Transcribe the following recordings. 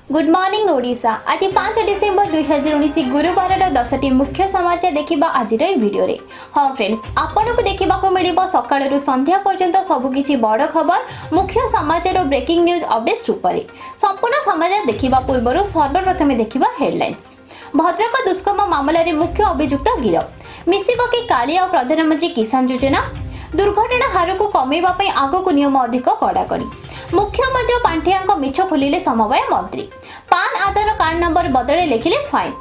Good morning Odisha. आज 5 December 2019 गुरुवार 10टी मुख्य समाचार देखा आज वीडियो रे। हाँ फ्रेंड्स, आपन को देखा मिल सकाळु संध्या पर्यंत सबुकिछि बड़ खबर मुख्य समाचार और ब्रेकिंग न्यूज अपडेट्स रूप में संपूर्ण समाचार देखा पूर्व सर्वप्रथम देखा हेडलाइंस। भद्रक दुष्कर्म मामलें मुख्य अभियुक्त गिरफ मिसिब कि कालिया और प्रधानमंत्री किसान योजना। दुर्घटना हार को कमेवा आगक नियम अधिक कड़ाकड़ी। मुख्यमंत्री पांठिया मिछ खोलिले समवाय मंत्री। पान आधार कार्ड नंबर बदले लिखिले फाइन।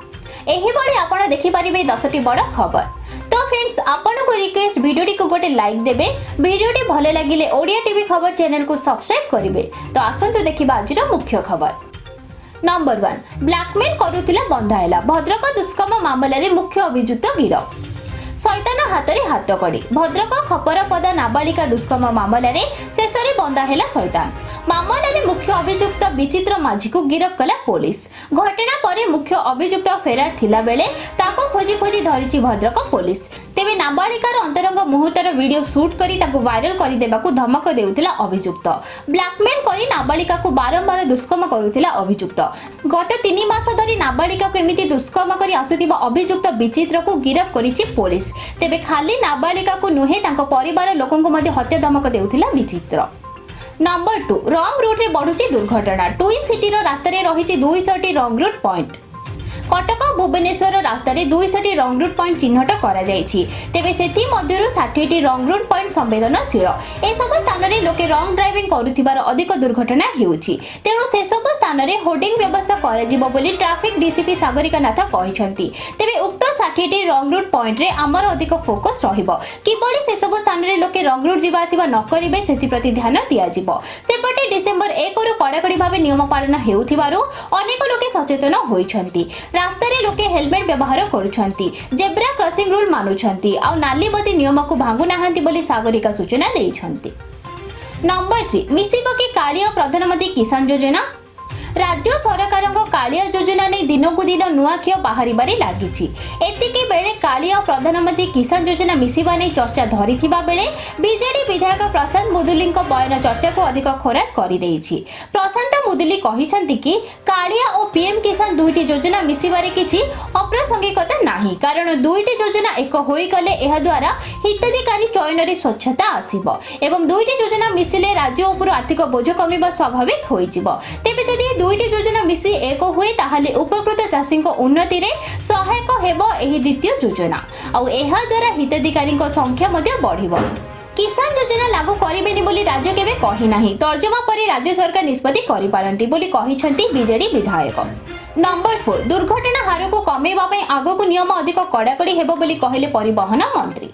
एही भली आपण देखि परिबे 10टी बड़ खबर। तो फ्रेंड्स, आपण को रिक्वेस्ट वीडियोटी को गोटे लाइक देबे। वीडियोटी भले लागिले ओडिया टीवी खबर चैनल को सब्सक्राइब करिवे। तो आसंतु देखिबा आजिर मुख्य खबर। नंबर 1, ब्लैकमेल करुथिला बंधाइला। भद्रक दुष्कर्म मामलें मुख्य अभियुक्त गिरफ। शैतान हाथ में हाथ कड़ी। भद्रक खपरपदा नाबालिका दुष्कर्म मामलें शेष में बंधा है शैतान। मामलें मुख्य अभियुक्त विचित्र माझी को गिरफ कला पुलिस। घटना पर मुख्य अभियुक्त फेरार थिला बेले ताको खोजी खोजी धरिची भद्रक पुलिस। तेबे नाबालिकार अंतरंग मुहूर्तर वीडियो शूट करी ताको वायरल करी देबाकू धमक देउथिला अभियुक्त। ब्लैकमेल करी नाबालिका को बारंबार दुष्कर्म करुथिला अभियुक्त। गत 3 मास धरी नाबालिका को एमिति दुष्कर्म करी आसुथिबा अभियुक्त विचित्र को गिरफ करिछि पुलिस। तेबे खाली नाबालिका को नुहे तांको परिवार लोकन को मध्ये हत्या धमक देउथिला विचित्र। नंबर 2, रंग रूट रे बढ़ुची दुर्घटना। ट्विन सिटी रो रास्ता रे रहिछि 200 रंग रूट पॉइंट। कटक भुवनेश्वर रास्ता रे 200 रंग रूट पॉइंट चिन्हट करा जायछि। तेबे सेथि मध्यरु 60 रंग रूट पॉइंट संवेदनशील। ए सब स्थान रे लोके रंग ड्राइविंग करुथिबार अधिक दुर्घटना हेउछि। तेणु से सब स्थान रे होर्डिंग व्यवस्था करा जिवो बोली ट्रैफिक डीसीपी सागरिका नाथ कहिसंती। तेबे उक्त 60 रंग रूट पॉइंट रे हमर अधिक फोकस रहिबो। किबोली से सब स्थान रे लोके रंग रूट जिबा आसीबा न करिवे सेथि प्रति ध्यान दिया जिवो। सेपटे डिसेंबर 1 रु कड़ाकड़ी भाबे नियम पालन हेउथिबारु अनेक लोके सचेतन होइछंती। रास्ता रे लोके हेलमेट व्यवहार करूछंती, जेब्रा क्रॉसिंग रूल मानुछंती आ नालीबती नियम को भांगु नाहंती बोली सागरिका सूचना देइछंती। नंबर 3, मिसिब कि कालिया प्रधानमंत्री किसान योजना। राज्य सरकार कालिया योजना नहीं दिन को दिन नुआ क्षय बाहर लगी। एतिकी बेले कालिया प्रधानमंत्री किसान योजना मिसिबा नहीं चर्चा धरी बेले बीजेडी विधायक प्रशांत मुदुली बयान चर्चा को अधिक खरास कर। प्रशांत मुदुली कहते कि कालिया और पीएम किसान दुईटी योजना मिसिबारे किछि अप्रासंगिकता नाही, कारण दुईटी योजना एक होइगले एहा द्वारा हिताधिकारी चयन रे स्वच्छता आसीबो एवं दुईटी योजना मिसिले राज्य उपर आर्थिक बोझ कमिबा स्वाभाविक होइजिबो। तेबे जदि दुईटी योजना मिसी एक हुए ताहले उपकृत चाषी उन्नति रे सहायक हेबो एही द्वितीय योजना और एहा द्वारा हिताधिकारी संख्या मध्ये बढ़िबो। किसान योजना लागू करिबेनी बोली राज्य केबे कहि नाही। तर्जमा पर राज्य सरकार निष्पत्ति करि पारंती बोली कहिसंती बीजेडी विधायक। नंबर 4, दुर्घटना हार को कमेवा पई आगो को नियम अधिक कड़ाकड़ी हेबो बोली कहिले परिवहन मंत्री।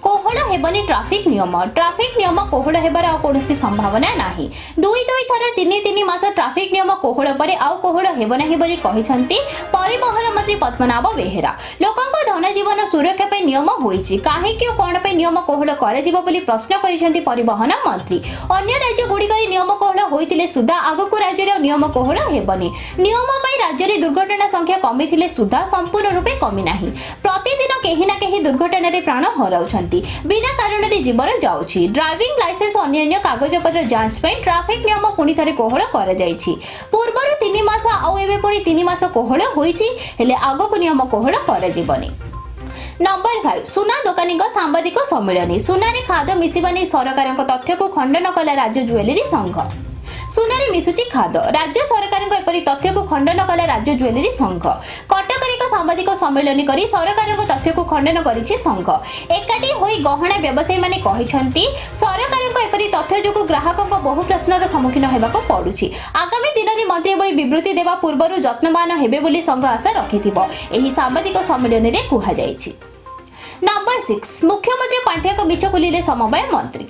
कोहल हेबनी ट्रैफिक नियम कोहल हेबार आ कोनोसी संभावना नाही। दुई थर 3 मास ट्रैफिक नियम कोहल परे आ कोहल हेब नाही बोली कहिसंती परिवहन मंत्री पद्मनाभ बेहेरा। लोकंको धन जीवन सुरक्षा पे नियम होईची, काहे कि कोन पे नियम कोहल करे जिवो बोली प्रश्न करिसंती परिवहन मंत्री। अन्य राज्य गुडी करी नियम कोहल होइतिले सुधा आगको राज्य रे नियम कोहल हेबनी। नियम पई राज्य रे दुर्घटना संख्या कमिथिले सुधा संपूर्ण रूपे कमी नाही। प्रतिदिन केही ना केही दुर्घटना रे प्राण हराउछंती, बिना कारण रे जीवन जाउछि। ड्राइविंग लाइसेंस अन्य कागजपत्र जांच पे ट्रैफिक नियम पुणी थरे कोहल कर जाइछि। पूर्वर 3 मास आउ एबे पुणी 3 मास कोहल होइछि, हेले आगको नियम कोहल कर जीवनी। नंबर 5, सुना दोकानी सांबादिक सम्मेलन। सुना रे खाद मिसिबा नै सरकार तथ्य को खंडन कला राज्य ज्वेलरी संघ। सुनारे मिसुची खाद राज्य सरकार एपरी तथ्य को खंडन कला राज्य ज्वेलरी संघ। कटक सांबादिक सम्मेलन करी सरकार तथ्य को खंडन करिछि संघ। एकाठी होई गहना व्यवसायी माने कहिसंती सरकार एपरी तथ्य जो ग्राहकों बहु प्रश्नर सम्मुखीन हेबाको पड़ुछि। आगामी दिन में मंत्री बड़ी विवृत्ति देवा पूर्व जत्नवान हेबे बोली संघ आशा रखिथिबो एही सांबादिक सम्मेलन रे कुहा जाइछि। नंबर 6, मुख्यमंत्री पांठिया मिछ खोलिले समवाय मंत्री।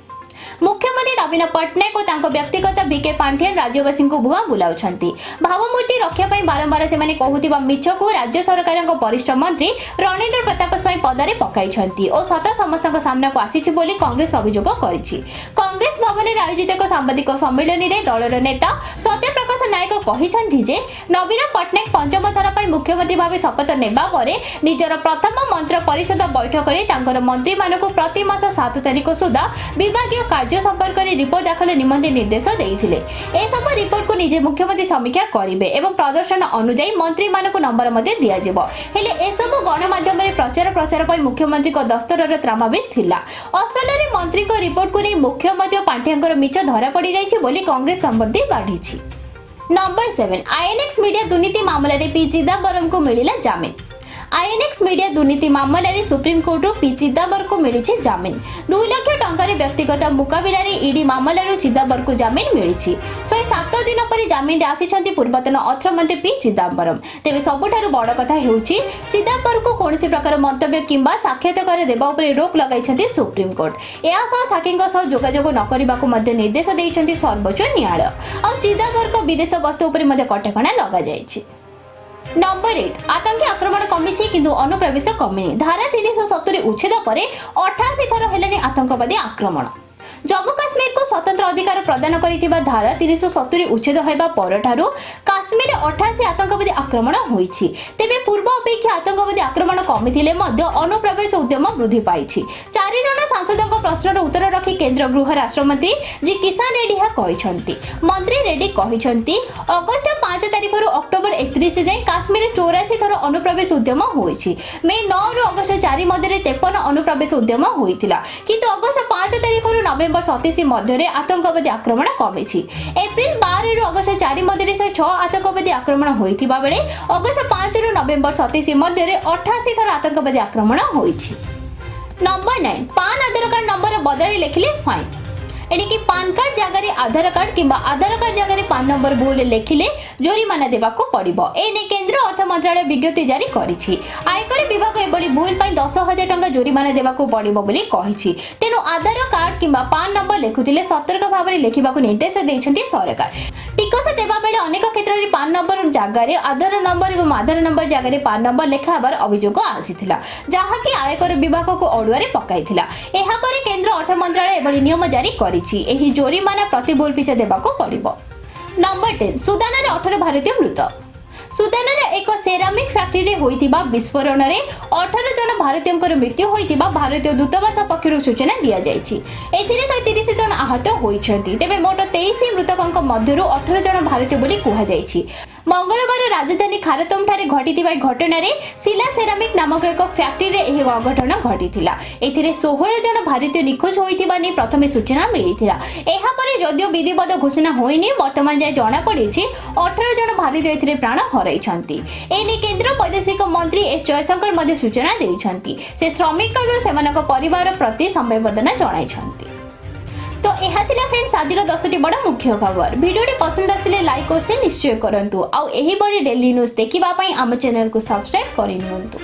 मुख्यमंत्री नवीन पट्टनायक और तांको व्यक्तिगत बीके पांठियन राज्यवासी को भुआ बुलाउछंती। भावमूर्ति रक्षा पई बारंबार से माने कहूतिबा मिछ को राज्य सरकार वरिष्ठ मंत्री रणेंद्र प्रताप स्वयं पदारे पकाइछंती और सत समस्त सामना को आसीछि बोली कांग्रेस अभियोग करिछि। कांग्रेस भवन में आयोजित एक सांबादिक सम्मेलन में दलर नेता सत्यप्रकाश नायक କହିଛନ୍ତି ଯେ ନବୀନ ପଟ୍ଟନାୟକ ପଞ୍ଚମ ଥର ପାଇଁ ମୁଖ୍ୟମନ୍ତ୍ରୀ ଭାବେ ଶପଥ ନେବା ପରେ ନିଜର ପ୍ରଥମ ମନ୍ତ୍ର ପରିଷଦ ବୈଠକରେ ତାଙ୍କର ମନ୍ତ୍ରୀମାନଙ୍କୁ ପ୍ରତି ମାସ 7 ତାରିଖ ସୁଦ୍ଧା ବିଭାଗୀୟ କାର୍ଯ୍ୟ ସମ୍ପର୍କରେ ରିପୋର୍ଟ ଦାଖଲ ନିମନ୍ତେ ନିର୍ଦ୍ଦେଶ ଦେଇଥିଲେ। ଏସବୁ ରିପୋର୍ଟକୁ ନିଜେ ମୁଖ୍ୟମନ୍ତ୍ରୀ ସମୀକ୍ଷା କରିବେ ଏବଂ ପ୍ରଦର୍ଶନ ଅନୁଯାୟୀ ମନ୍ତ୍ରୀମାନଙ୍କୁ ନମ୍ବର ମଧ୍ୟ ଦିଆଯିବ। ହେଲେ ଏସବୁ ଗଣମାଧ୍ୟମରେ ପ୍ରଚାର ପ୍ରସାର ପାଇଁ ମୁଖ୍ୟମନ୍ତ୍ରୀଙ୍କ ଦସ୍ତରର ତ୍ରାମାବିତ ଥିଲା। ଅସଲରେ ମନ୍ତ୍ରୀଙ୍କ ରିପୋର୍ଟକୁ ନେଇ ମୁଖ୍ୟମନ୍ତ୍ରୀ ପାଣ୍ଠିଆଙ୍କର ମିଛ ଧରା ପଡ଼ିଯାଇଛି ବୋଲି କଂଗ୍ରେସ ସମ୍ବର୍ଦ୍ଧି ବାଢ଼ିଛି। नंबर 7 आईएनएक्स मीडिया दुर्नीति मामलें पी चिदंबरम को मिला जामिन। आईएनएक्स मीडिया दुर्नीति मामलें सुप्रीम कोर्ट पी चिदंबरम को मिली जामिन। 2 लाख टंकार व्यक्तिगत मुकाबला ईडी मामलू चिदंबरम को जामिन मिली। 7 दिन पर जामिन आसी पूर्वतन अर्थमंत्री पी चिदंबरम। तेज सबुठ बड़ कथा हो चिदंबरम को कौन प्रकार मंतव्य किंबा साक्षात्कार देवा रोक लगाई सुप्रीम कोर्ट। यह साक्षी जोगाजोग न करने निर्देश देते सर्वोच्च न्यायालय। और चिदंबरम विदेश गस्त कटकणा लग नंबर 8 आतंकी आक्रमण कमी किंतु अनुप्रवेश कमी। धारा 370 उच्छेद पर 88 थर हेलानी आतंकवादी आक्रमण। जम्मू काश्मीर को स्वतंत्र अधिकार प्रदान करिथिबा धारा 370 उच्छेद होइबा परठारु काश्मीर 88 आतंकवादी आक्रमण होईछि। तेबे पूर्व अपेक्षा आतंकवादी आक्रमण कमिथिले मध्य अनुप्रवेश उद्यम वृद्धि पाइछि। 4 जन सांसदों प्रश्नर उत्तर रखी केंद्र गृह राष्ट्र मंत्री जी किशन रेड्डी कहिसंती। मंत्री रेड्डी कहिसंती अगस्त 5 तारिख रु अक्टोबर 31 जाय काश्मीर 84 थर अनुप्रवेश उद्यम होईछि। मे 9 रु अगस्त 4 मध्य 53 अनुप्रवेश उद्यम होइतिला किंतु अगस्त 5 तारिख रु नवेम्बर 27 मध्य आतंकवादी आक्रमण कमी। एप्रिल 12 रु अगस्त 4 मध्य 6 आतंकवादी आक्रमण होइतिबा बेले अगस्त 5 रु नवेम्बर 27 मध्य 88 थर आतंकवादी आक्रमण होइछि। नंबर 9 पान आधार कार्ड नंबर बदली लिखिले फाइन। एणिकी पान कार्ड जगह आधार कार्ड किंबा आधार कार्ड जगह पान नंबर भूल लिखिले जोरिमाना देवाको पड़िबो। एने केंद्र अर्थ मंत्रालय विज्ञप्ति जारी करिछि। आयकर विभाग एबडी भूल पई 10,000 टंका जोरिमाना देवाको पड़िबो बोली कहिछि। तेनु आधार कार्ड किंबा पान नंबर लिखुतिले सतर्क भाबरे लिखिबाको निर्देश दैछन्ती सरकार। टिकस देबा बेले अनेक क्षेत्र रे पान नंबर जगह आधार नंबर एवं आधार नंबर जगह पान नंबर लेखाबार अभियोग आसीथिला जहाकि आयकर विभाग को अडुआरे पकाइथिला। एहा परे केंद्र अर्थ मंत्रालय एबडी नियम जारी करिछि। एही जोरिमाना प्रति भूल पिछा देबाको पड़िबो। नंबर 10 सुदान रे 18 भारतीय मृत। सुदान रे एक सेरामिक फैक्ट्री रे होइतिबा विस्फोरण रे 18 जन भारतीयंकर मृत्यु होइतिबा भारतीय दूतावास पक्षरु सूचना दिया जायछि। एथिरे 130 जन आहत होइछन्ति। तेबे मोट 23 मृतकंक मध्यरु 18 जन भारतीय बोली कुहा जायछि। मंगलवार राजधानी खारतम ठारे घटिथिबा घटना रे सिला सेरामिक नामक एक फैक्ट्री रे एही अघटन घटिथिला। एथिरे 16 जन भारतीय निखोज होइतिबा नि प्रथमे सूचना मिलिथिला। एहा परे जदियो विधिवत घोषणा होइनी वर्तमान जाय जणा पड़िछि 18 जन भारतीय एथिरे प्राण हराइछन्ति। एने केंद्र वैदेशिक मंत्री एस जयशंकर मध्ये सूचना दैछन्ति। से श्रमिक एवं सेमानक परिवार प्रति संवेदना जणाइछन्ति। तो यह थिला फ्रेंड्स आज 10टी बड़ मुख्य खबर। वीडियोटी पसंद आसिले लाइक और शेयर निश्चय करंतु। आउ एही बड़ी डेली न्यूज देखिबा पई आम चैनल को सब्सक्राइब करिनियंतु।